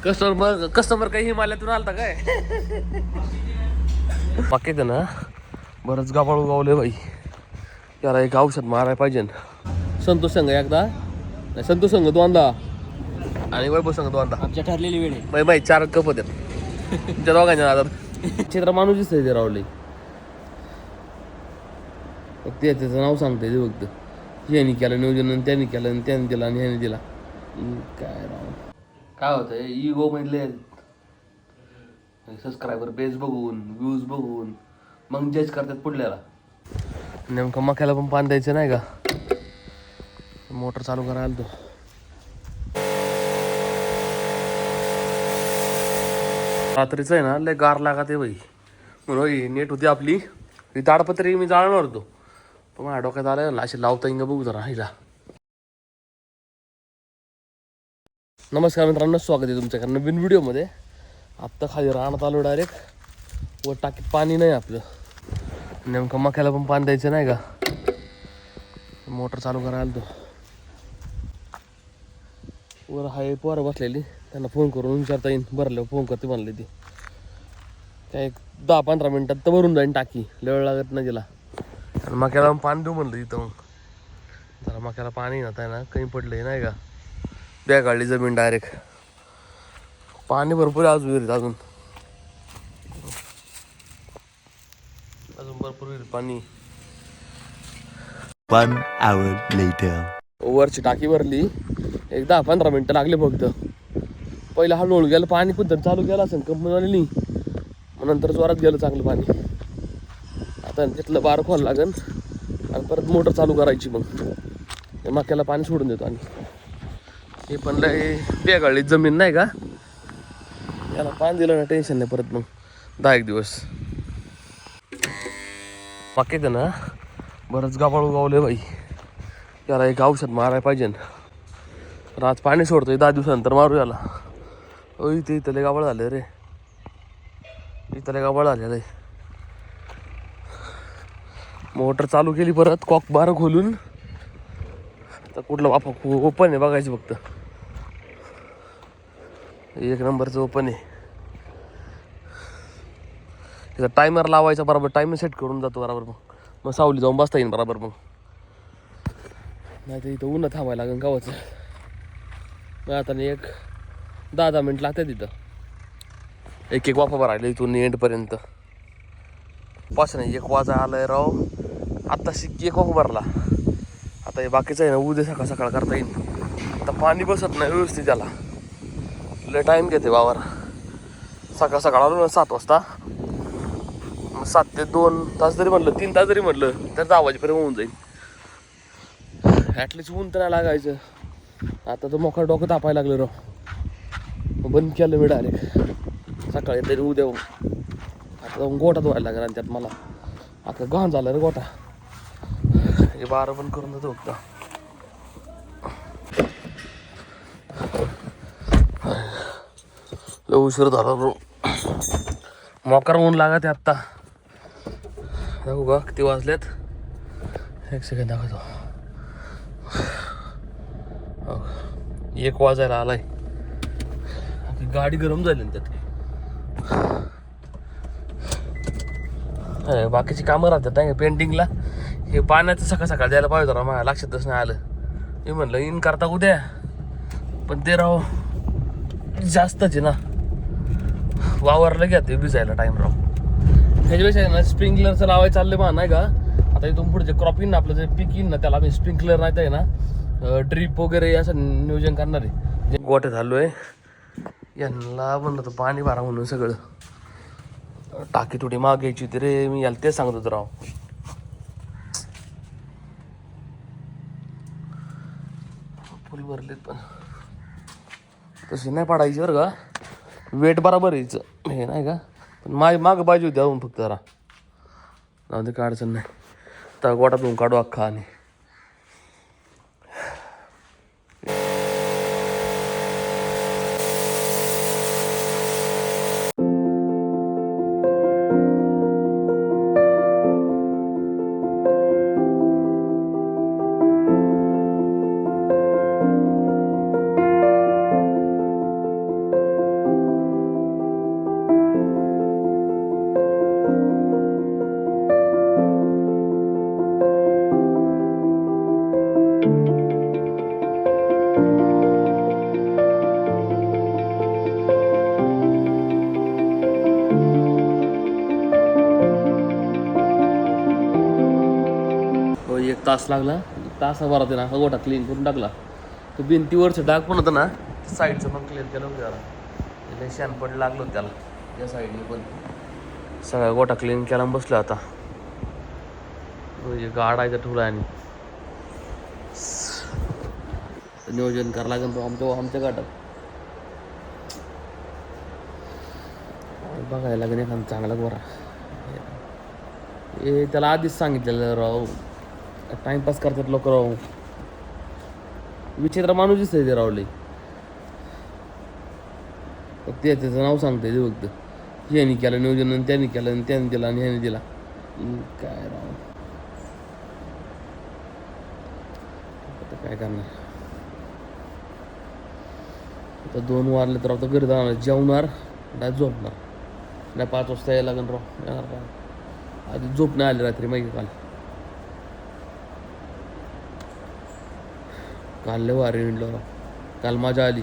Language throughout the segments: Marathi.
कस्टमर काही हिमालयातून आलता काय? बाकी ना बरंच गाबाळू गावले बाई. त्याला एक औषध मारायला पाहिजे. संतोष संघ एकदा नाही, संतोष संघ दोनदा आणि वैभव संघ दोनदा. आमच्या ठरलेली वेळ आहे बाई 4 कप होत्यात तुमच्या दोघांच्या नादात. चित्र माणूस दिसतंय ते रावले. ते त्याचं नाव सांगतंय ते फक्त. यांनी केलं नियोजन आणि त्यांनी केलं आणि त्याने दिला आणि ह्याने दिला. काय राव काय होतंय इगो मधले सबस्क्रायबर बेस बघून व्ह्यूज बघून मग जज करतात पुढल्याला. नेमकं मक्याला पण पाणी द्यायचं नाही का? मोटर चालू करायला तो रात्रीचं आहे ना लय गार लागत आहे बाई. म्हणून नेट होती आपली ही ताडपत्री मी जाळणार होतो पण माझ्या डोक्यात आलं ना अशी लावता येईन बघू जरा हिला. नमस्कार मित्रांनो, स्वागत आहे तुमच्याकडे नवीन व्हिडिओमध्ये. आत्ता खाली रानात आलो डायरेक्ट. वर टाकीत पाणी नाही आपलं. नेमकं मक्याला पण पाणी द्यायचं नाही का? मोटर चालू करायला तो वर हाय पोरं बसलेली. त्यांना फोन करून विचारता येईन. भरल्यावर फोन करते म्हणले ती. काय 10-15 मिनटात तर भरून जाईन टाकी. वेळ लागत नाही तिला. आणि मक्याला पाणी देऊ म्हणलं तिथं. मग जरा मक्याला पाणी ना ना कमी पडलंय नाही का? द्या काढली जमीन डायरेक्ट. पाणी भरपूर आहे अजून अजून भरपूर पाणी. 1 hour later. वरची टाकी भरली. एक 10-15 मिनटं लागले फक्त. पहिलं हळूहळू गेलं पाणी पण चालू केलं असेल कंपनीवाल्यानी. मग नंतर जोरात गेलं चांगलं पाणी. आता तिथलं बार खोल लागेल आणि परत मोटर चालू करायची. मग मक्याला पाणी सोडून देतो. आणि हे पण लय बेगाळली जमीन नाही का? याला पाणी दिलं ना टेन्शन नाही परत. मग 10-1 दिवस मक्यात ना बरंच गाबाळू गावले बाई. याला एक औषध मारायला पाहिजे. आज पाणी सोडतोय 10 दिवसानंतर मारू याला. इथे इथले गाबाळ झाले रे. इथले गाबाळ झालेलं आहे. मोटर चालू केली परत कॉक बार खोलून. तर कुठलं वापा ओपन आहे बघायचं फक्त. 1 नंबरचं ओपन आहे. त्याचा टायमर लावायचा बरोबर. टायमर सेट करून जातो बरोबर. मग सावली जाऊन बसता येईल बरोबर. मग नाही तर इथं ऊन थांबायला लागेल गावाचं. मग आता एक 10-10 मिनिट लागतात तिथं. एक वाफा भरायला इथून एंडपर्यंत. पासून 1 वाजा आलाय राव. आत्ताशी 1 वाफा भरला. आता हे बाकीचं आहे ना उद्या सकाळ सकाळ करता येईल. आता पाणी बसत नाही व्यवस्थित त्याला. लय टाईम घेते वावर. सकाळ सकाळ आलो ना 7 वाजता. 7 ते 2 तास जरी म्हटलं 3 तास जरी म्हटलं तर 10 वाजेपर्यंत होऊन जाईल. ॲटलीस्ट ऊन तर नाही लागायचं. आता तर मोकळं डोकं तापायला लागलं राव. बंद केलं मी डायरेक्ट. सकाळी तरी उद्या आता जाऊन गोठा धुवायला लागेल. आणि त्यात मला आता गहाण झालं रे गोठा. हे 12 पण करून देतो फक्त. उशीर झाला रो. मोकार ऊन लागत आहे आत्ता. दाखवू का किती वाजलेत? 1 सेकंड दाखवतो. 1 वाजायला आलाय. गाडी गरम झाली ना त्यात. बाकीची कामं राहतात नाही पेंटिंगला. हे पाण्याचं सकाळ सकाळ द्यायला पाहिजे जरा. मला लक्षातच नाही आलं. मी म्हणलं इन करता उद्या पण ते राव जास्तच आहे ना. वावरलं घ्या ते भिजायला टाईम राव. ह्याच्यापेक्षा ना स्प्रिंकलरचं लावायचं चाललं बा नाही का? आता इथून पुढे जे क्रॉप येईन ना आपलं जे पीक येईन ना त्याला आम्ही स्प्रिंकलर नाही तर आहे ना ड्रीप वगैरे असं नियोजन करणार आहे. गोठे झालो आहे. यांना म्हणलं तर पाणी भरा म्हणून सगळं. टाकी थोडी माग घ्यायची होती रे. मी याला तेच सांगत होतो राव. फुल भरलेत पण तशी नाही पाडायची बरं का. वेट बरोबर यायचं हे नाही का. पण मागं पाहिजे होती अजून फक्त जरा. जाऊ दे काय अडचण नाही. तर गोटा धुवून काढू अख्खा. आणि तास लागला. तासाभरात आहे ना गोठा क्लीन करून टाकला. तो भिंतीवरचं डाग पण होतं ना साईडचं पण क्लिअर केलं होतं त्याला. त्याला शॅनपड लागलं होतं त्याला त्या साईडने पण. सगळा गोठा क्लीन केला बसलो आता. गाडायचं ठुला आणि नियोजन करावं लागेल तो आमच्या गाठात. बघायला लागेल एखादा चांगला गोरा. हे त्याला आधीच सांगितलेलं राव. टाइमपास करतात लोक राव. विचित्र माणूस दिसतंय ते रावले. ते त्याचं नाव सांगतंय ते फक्त. ह्यानी केलं नियोजन आणि त्याने केलं आणि त्याने दिला आणि ह्याने दिला. काय राव आता काय करणार. आता 2 वाजले तर आता घरी जाणार. जेवणार नाही झोपणार. नाही 5 वाजता यायला लागेल राव. येणार राव. आधी झोप नाही आली रात्री माहिती काल लय वारी हिंडलो राव. काल मजा आली.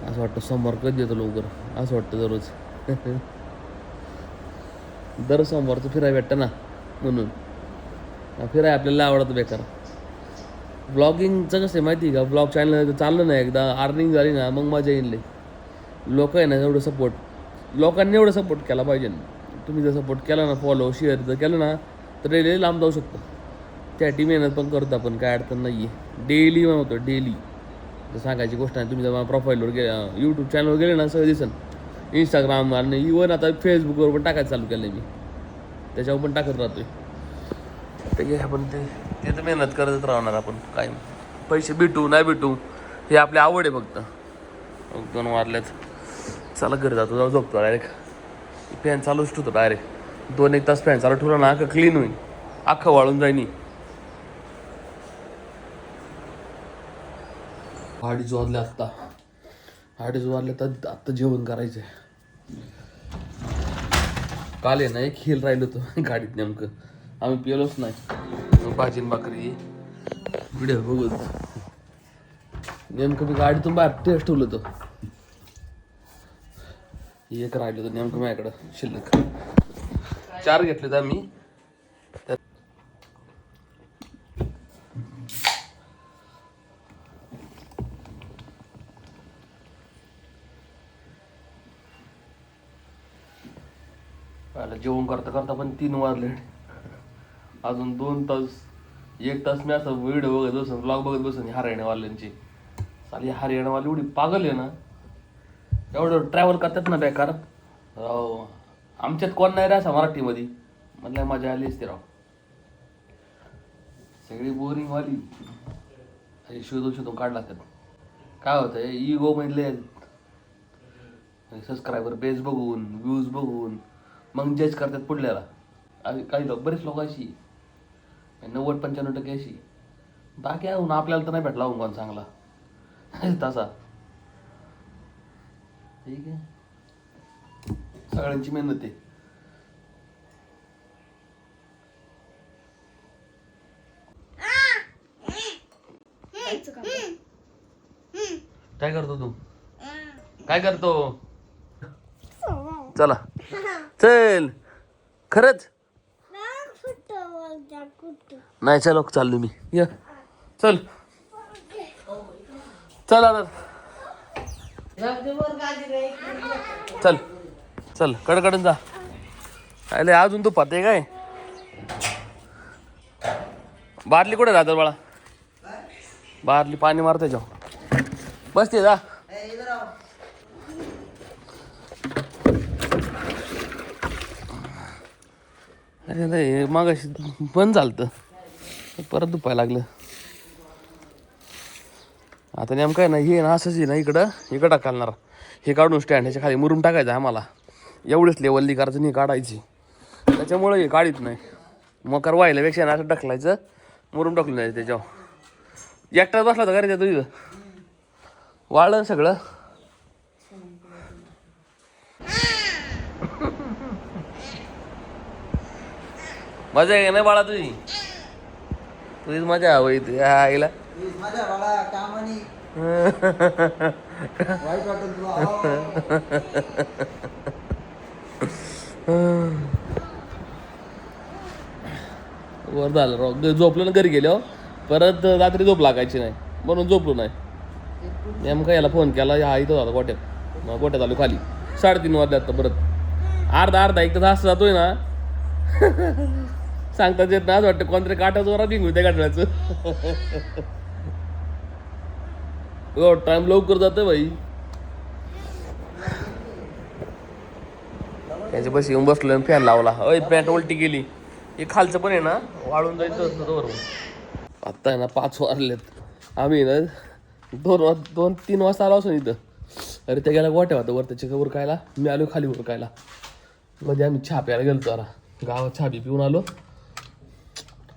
असं वाटतं सोमवार कधी येतो लवकर असं वाटतं दररोज. दर सोमवारचं फिरायला भेटतं ना म्हणून. फिराय आपल्याला आवडतं बेकार. ब्लॉगिंगचं कसं आहे माहिती आहे का. ब्लॉग चॅनल चाललं ना एकदा अर्निंग झाली ना मग मजा येईल. लोक आहे ना एवढं सपोर्ट. लोकांनी एवढं सपोर्ट केला पाहिजे. तुम्ही जर सपोर्ट केला ना फॉलो शेअर जर केलं ना तर रेल्वे लांब जाऊ शकतो. त्यासाठी मेहनत पण करतो आपण. काय अडचण नाही आहे. डेली बनवतो डेली. जर सांगायची गोष्ट आहे तुम्ही जर प्रोफाईलवर यूट्यूब चॅनलवर गेले ना सगळं दिसन. इंस्टाग्राम आणि इवन आता फेसबुकवर पण टाकायचं चालू केलं मी. त्याच्यावर पण टाकत राहतोय. ते आपण ते तर मेहनत करत राहणार आपण. काय पैसे भेटू नाही भेटू हे आपली आवड आहे फक्त. 2 वाजल्यात. चला घरी जातो. जाऊ झोपतो डायरेक्ट. फॅन चालूच ठेवतो डायरेक्ट. 2-1 तास फॅन चालू ठेवला ना अख्खं क्लीन होईल. अख्खं वाळून जाईनी. 2:30 वाजले आत्ता. 2:30 वाजले तर आत्ता जेवण करायचं आहे. काल आहे ना एक हिल राहिलं होतं गाडीत नेमकं. आम्ही पिलोच नाही. भाजी भाकरी व्हिडिओ बघत नेमकं मी गाडीतून बाहेर टेस्ट ठेवलं होतं. एक राहिलं होतं नेमकं माझ्याकडं शिल्लक. 4 घेतले तर आम्ही. जेवण करता करता पण 3 वाजले. अजून 2 तास 1 तास मी असं व्हिडिओ बघत बसून ब्लॉग बघत बसून हरियाणावाल्यांची. चालेल हरियाणावाली एवढी पागल आहे ना. एवढं ट्रॅव्हल करतात ना बेकार राव. आमच्यात कोण नाही रे असं मराठीमध्ये. म्हटलं मजा आली असते राव. सगळी बोरिंगवाली शोधून काढला त्यात. काय होतं इगो मधले सबस्क्रायबर बेस बघून व्ह्यूज बघून मग जज करतात पुढल्याला. काही लोक बरेच लोक अशी 90-95% अशी. बाकी आहे आपल्याला तर नाही भेटला कोण चांगला तसा. ठीक आहे सगळ्यांची मेहनत आहे. काय करतो तू. काय करतो. चला चल. खरंच नाही चलो चाललो मी. या चल चल आता. चल चल कडकडून जा. अरे अजून तू पाहते काय. बारली कुठे राहतात बाळा. बारली पाणी मारते जाऊ. बसते जा. अरे नाही मागाशी बंद झालं परत दुपायला लागलं. आता नेमकं आहे ना हे ना असंच आहे ना इकडं टाकणार. हे काढून स्टँड ह्याच्या खाली मुरुम टाकायचं आम्हाला. एवढीच लेवलली करायचं नाही काढायची. त्याच्यामुळे हे काढीत नाही. मकर व्हायल्यापेक्षा ना असं ढकलायचं मुरुम टाकून जायचं त्याच्यावर. एकटाच बसला होता का रे त्या तुझं वाळलं सगळं. मजा आहे का नाही बाळा तुझी. तुझीच मजा हवी तू आईला. वर झालं राव. झोपलो ना घरी गेलो परत रात्री झोप लागायची नाही म्हणून झोपलो नाही. नेमका याला फोन केला, हा इथं होता गोट्यात. मग गोट्यात आलो खाली 3:30 वाजले. आता परत अर्धा एक तास जातोय ना सांगताच येत ना. असं वाटतं कोणतरी काटा जोरात निघू त्या गाठण्याचं. टाइम लवकर जातोय भाई. याच्या बस येऊन बसलो आणि फॅन लावला. अय पॅन्ट उलटी गेली. हे खालचं पण आहे ना वाळून जायचं बरोबर. आत्ता आहे ना 5 वाजलेत. आम्ही ना 2-3 वाजता आलो असं इथं. अरे ते गेला गोट्या होता वर त्याच्या उरकायला. मी आलो खाली उरकायला. मध्ये आम्ही चहा प्यायला गेलो जरा गावात. चहा बी पिऊन आलो.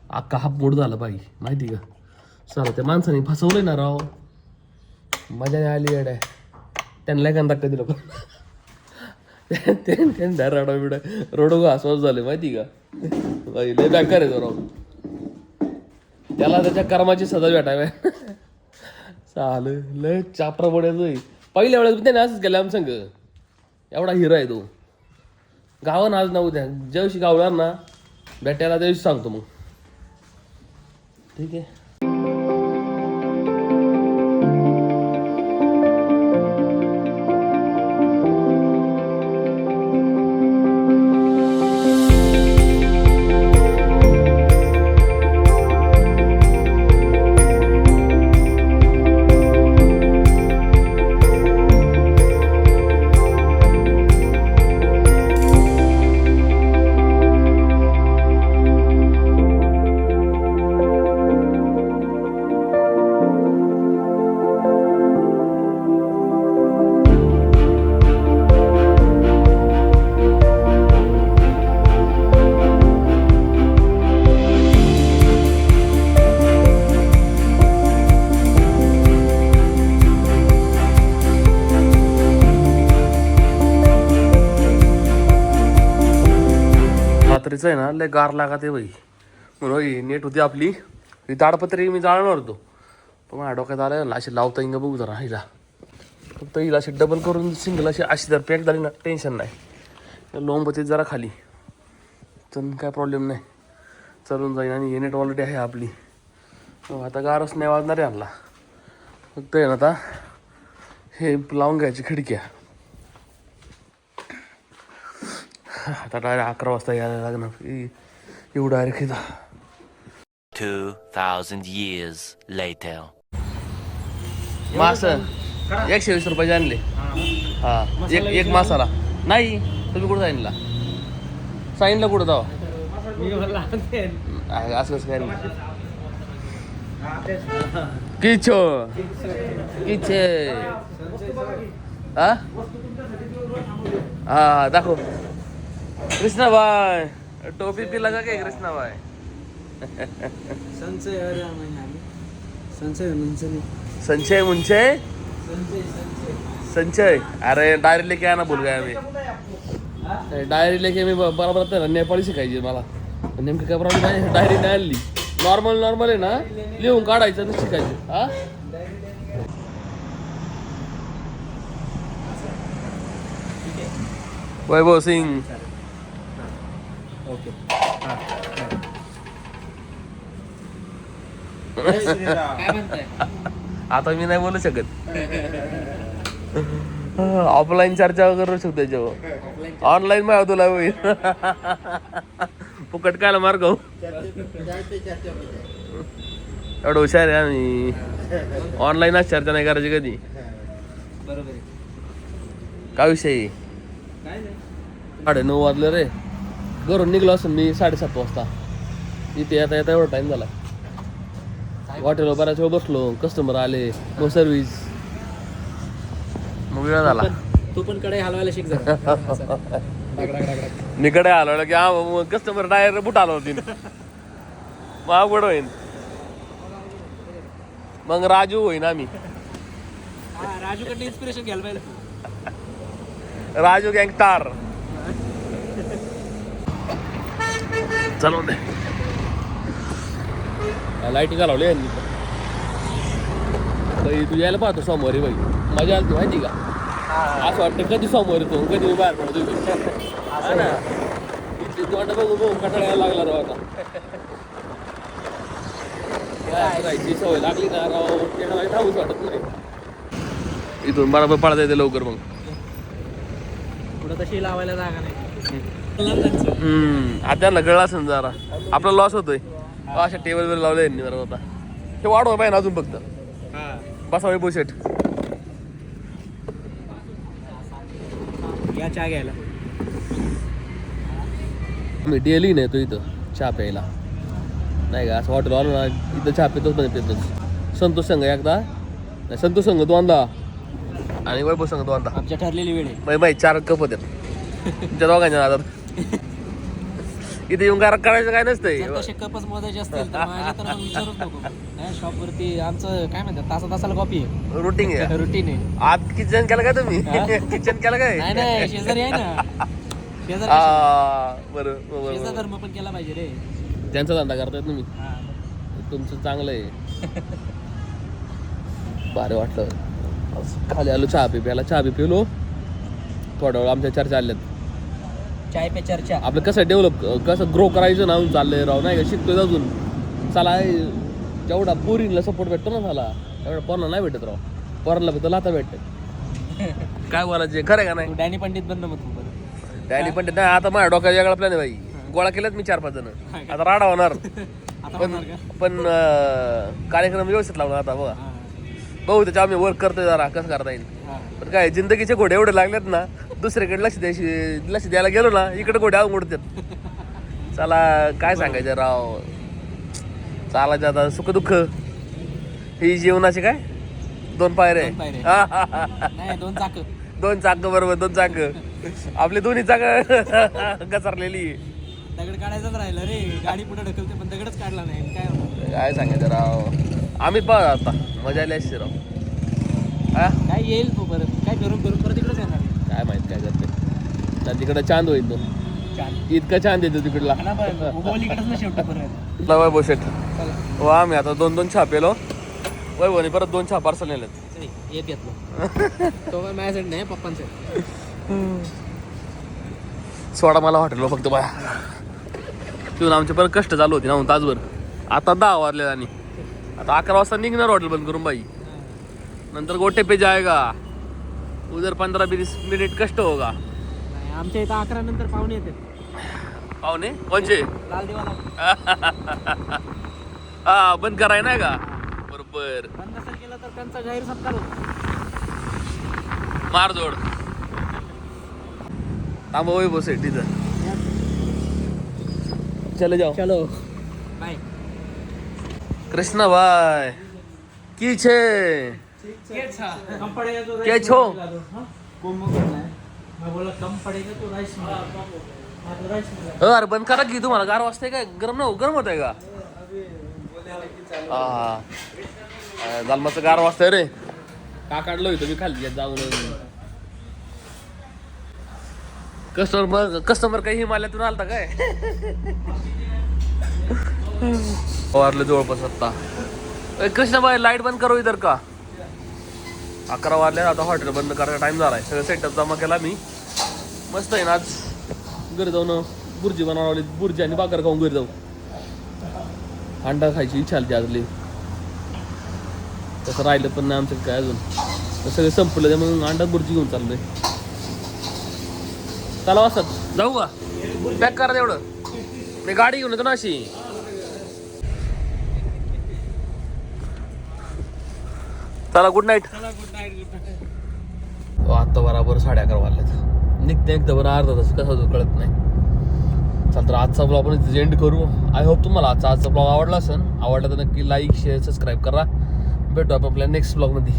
अख्खा हाफ मूड झाला बाई माहिती का. चला त्या माणसाने फसवलंय ना राव. मजा नाही आली येड्या. त्यांना एखादा धक्का दिलं त्यांना रडा बिडा रडो घासवास झाले माहिती का. बाई लय बेकार आहे तो राव. त्याला त्याच्या कर्माची सजा भेटाव्या. चालेल लय चापरा पडायचं. पहिल्या वेळेस त्याने असंच केलं आमच्या संग. एवढा हिरा आहे तो. गावानं आज ना उद्या जेवशी गावणार ना भेटायला त्या दिवशी सांगतो मग. ठीक आहे. रात्रीचं आहे ना लय गार लागत आहे बाई. म्हणून नेट होती आपली ती ताडपत्री मी जाळणार होतो. पण माझ्या डोक्यात आलं ना अशी लावता येईन बघू जरा हिला. फक्त हिला अशी डबल करून सिंगल अशी जर पॅक झाली ना टेन्शन नाही. लोंबतीत जरा खाली तर काय प्रॉब्लेम नाही. चालून जाईन. आणि नेट ऑलरेडी आहे आपली. आता गारच नाही वाजणार आहे आणला. फक्त आहे ना आता हे लावून घ्यायची खिडक्या. आता डायरेक्ट 11 वाजता यायला लागणार. येऊ डायरेक्ट इथं. 2,000 years later. मास 120 रुपये आणले. हा एक मासाला. नाही तुम्ही कुठं सांगितला सांगितलं कुठं जावा असं कसं काय किचो किचे हा हा दाखव. कृष्णाबाई टोपी पी लगा काय कृष्णाबाई. संचय मुंचय संचय. अरे डायरी लेके आना बोल गया मी. डायरी लेके मी बरोबर नेपाळी शिकायची मला. नेमकं काय प्रॉब्लेम आहे. डायरी नाही आणली. नॉर्मल आहे ना लिहून काढायचं ना शिकायचं. हा वैभव सिंग. ओके आता मी नाही बोलू शकत. ऑफलाईन चर्चा करू शकतो त्याच्यावर. ऑनलाईन माहिती तुला होईल. फुकट कायला मार्ग एवढं हुशार आहे आम्ही. ऑनलाईनच चर्चा नाही करायची कधी. काय विषयी 9:30 वाजले रे. घरून निघलो असं मी 7:30 वाजता. इथे येता एवढा टाइम झाला. हॉटेलवर बऱ्याच वेळ बसलो. कस्टमर आले मग सर्व्हिस मग वेळ झाला. तू पण कडे हलवायला शिक जरा. मी कडे हलवलं की हा कस्टमर डायरेक्ट बुट आलो होती. मग अवघड होईन. मग राजू होईन आम्ही. राजूकडे इन्स्पिरेशन घ्यायला पाहिजे. राजू गँगस्टार. चलो दे लाईटी घालवली यांनी. बाई तू यायला पाहतो सोमवारी बाई. मजा आली माहिती का. असं वाटतं कधी सोमवारी तो कधी मी बाहेर पडतो. हा ना इथली तोंड बघू बघू कटाळा यायला लागला राव आता. राहायची सवय लागली ना राव त्याला थांबूच वाटत नाही. इथून बरोबर पळता येते लवकर मग. पुढं तशी लावायला जागा नाही. आता त्यांना कळलं असेल जरा आपला लॉस होतोय. अशा टेबल वर लावले यांनी जरा आता हे वाढवा पाहिजे अजून फक्त बसा वैभव शेठ. या चहा घ्यायला मी डेली नेतो इथं चहा प्यायला नाही का. असं हॉटेल आलो ना इथं चहा पितोच पण पितोच. संतोष संघ एकदा नाही संतोष संघ दोनदा आणि वैभव संघ दोनदा. आमच्या ठरलेली वेळ आहे. माहिती 4 कप होत्या तुमच्या दोघांच्या नादात. इथे येऊन करायचं काय नसतंय. जर तसे कपच मोजायचे असतील तर माझ्या तर मग विचारूच नको. शॉपवरती आमचं काय म्हणतात तासाला कॉपी आहे. रुटीन आहे रुटीन आहे. आज किचन केलं काय तुम्ही किचन केलं काय. नाही शेजारी आहे ना. शेजारी बरोबर शेजार धर्म पण केला पाहिजे रे. त्यांचा धंदा करताय तुम्ही तुमचं चांगलं आहे. भारी वाटलं. खाली आलो चहा प्यायला चहा पिलो थोड्या वेळ आमच्या चर्चा आल्यात. चाय पे चर्चा. आपलं कसं डेव्हलप कसं ग्रो करायचं ना चाललंय राव नाही का. शिकतोय अजून चला जेवढा पोरींना सपोर्ट भेटतो ना झाला एवढा पोरांना नाही भेटत राव. पोरांना भेटतो लाता भेटत काय बोलायचे खरं का नाही. डॅनी पंडित बंद मग तू डॅनी पण नाही आता माझ्या डोक्यात वेगळा प्लॅन आहे बाई. गोळा केलात मी 4-5 जण आता राडा होणार. पण कार्यक्रम व्यवस्थित लावला आता बघा भाऊ त्याच्या आम्ही वर्क करतोय जरा कसं करता येईल. पण काय जिंदगीचे घोडे एवढे लागलेत ना दुसरीकडे लक्ष द्यायला गेलो ना इकडे घोडे उडतात. चला काय सांगायचं राव. चालायचं आता सुख दुःख ही जीवनाचे काय 2 पायरे. नाही 2 चाक. 2 चाक बरोबर 2 चाक आपली दोन्ही चाक घसरलेली. दगड काढायचाच राहिलं रे. गाडी पुढे ढकलते पण दगडच काढला नाही. काय सांगायचं राव. आम्ही पाहू आता मजा आली असते राव. काय येईल तू परत काय करून परत तिकडेच येणार. काय माहित काय करते ना तिकडे चांद होईल तो. इतका चांद येतो तिकडला इकडेच ना शेवटी परत. वैभव शेठ हो आम्ही आता 2 चहा पेलो. वैभवने परत 2 चहा पार्सल नेलेत. येत घेतलं तो माझ्यासाठी नाही पप्पांसाठी. सोडा मला हॉटेलवर फक्त बाया तिथून आमचे परत कष्ट चालू होते ना तासभर. आता 10 वाजले आणि आता 11 वाजता निघणार हॉटेल बंद करून बाई. नंतर गोटे पे जाएगा उधर 15-20 मिनिट कष्ट होगा. आमच्या इथं 11 नंतर पाहुणे येते. पाहुणे कोणचे लाल दिवाला हा बंद कराय नाही का बरोबर. बंद नसेल केलं तर त्यांचा जाहीर सत्कार होतो. मारजोड थांबा वैभव सेठ तिथं. चले जाओ चलो बाय. कृष्णा भाई की छे क्या छो अरे बंद करा की तुम्हाला गार वाजते काय गरम न गरम होत आहे का. हा जालमाचं गार वाजतंय रे. का काढलं होतं मी खाली जाऊन. कस्टमर काही हिमालयातून आलता काय वारलं जवळपास आता. कृष्णाबाई लाईट बंद करू इधर का. 11 वाजले आता हॉटेल बंद करायचा टाइम झालाय. सगळं सेटअप जमा केला मी मस्त आहे ना. आज घरी जाऊन बुर्जी बनवली. बुर्जी आणि भाकर खाऊन घरी जाऊ. अंडा खायची इच्छा आली आजली. तसं राहिलं पण नाही आमचं काय अजून सगळं संपलं त्यामुळे अंडा बुर्जी घेऊन चाललोय. चला वाजतात जाऊ का पॅक करा तेवढं. मी गाडी घेऊन येतो ना अशी. चला गुड नाईट. आता बराबर 11:30 वाजलेत. निघते एकदा बरं अर्धा तास कसं होतं कळत नाही. चल तर आजचा ब्लॉग आपण एंड करू. आय होप तुम्हाला आजचा ब्लॉग आवडला असेल. आवडला तर नक्की लाईक शेअर सबस्क्राईब करा. भेटू आपण आपल्या नेक्स्ट ब्लॉगमध्ये.